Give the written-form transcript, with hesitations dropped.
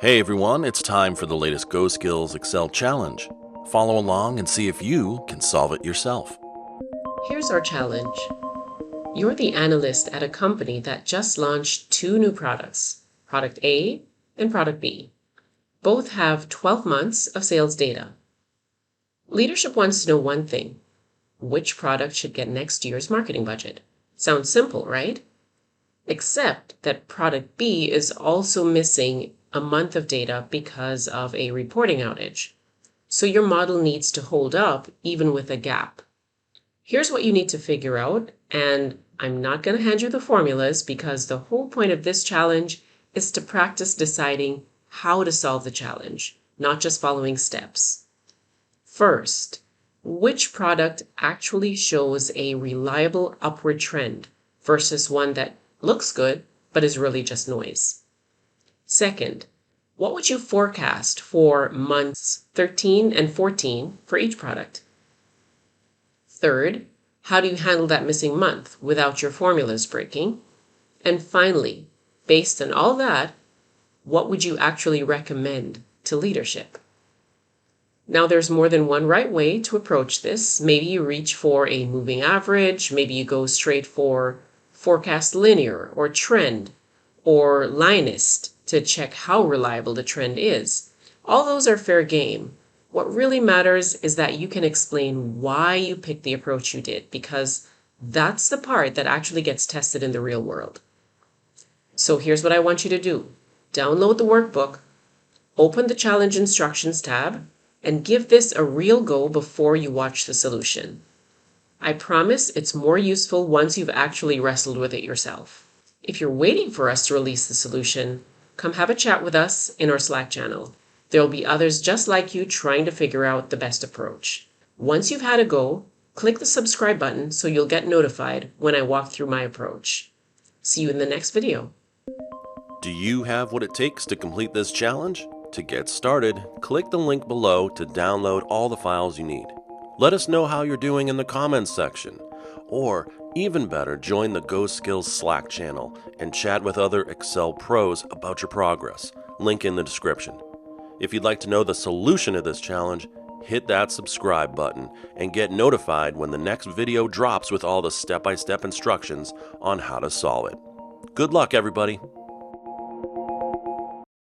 Hey everyone, it's time for the latest GoSkills Excel challenge. Follow along and see if you can solve it yourself. Here's our challenge. You're the analyst at a company that just launched two new products, Product A and Product B. Both have 12 months of sales data. Leadership wants to know one thing: which product should get next year's marketing budget? Sounds simple, right? Except that Product B is also missing a month of data because of a reporting outage. So your model needs to hold up even with a gap. Here's what you need to figure out, and I'm not going to hand you the formulas because the whole point of this challenge is to practice deciding how to solve the challenge, not just following steps. First, which product actually shows a reliable upward trend versus one that looks good but is really just noise? Second, what would you forecast for months 13 and 14 for each product? Third, how do you handle that missing month without your formulas breaking? And finally, based on all that, what would you actually recommend to leadership? Now, there's more than one right way to approach this. Maybe you reach for a moving average, maybe you go straight for forecast linear or trend or Linus to check how reliable the trend is. All those are fair game. What really matters is that you can explain why you picked the approach you did, because that's the part that actually gets tested in the real world. So here's what I want you to do. Download the workbook, open the challenge instructions tab, and give this a real go before you watch the solution. I promise it's more useful once you've actually wrestled with it yourself. If you're waiting for us to release the solution, come have a chat with us in our Slack channel. There will be others just like you trying to figure out the best approach. Once you've had a go, click the subscribe button so you'll get notified when I walk through my approach. See you in the next video. Do you have what it takes to complete this challenge? To get started, click the link below to download all the files you need. Let us know how you're doing in the comments section. Or, even better, join the GoSkills Slack channel and chat with other Excel pros about your progress. Link in the description. If you'd like to know the solution to this challenge, hit that subscribe button and get notified when the next video drops with all the step-by-step instructions on how to solve it. Good luck, everybody!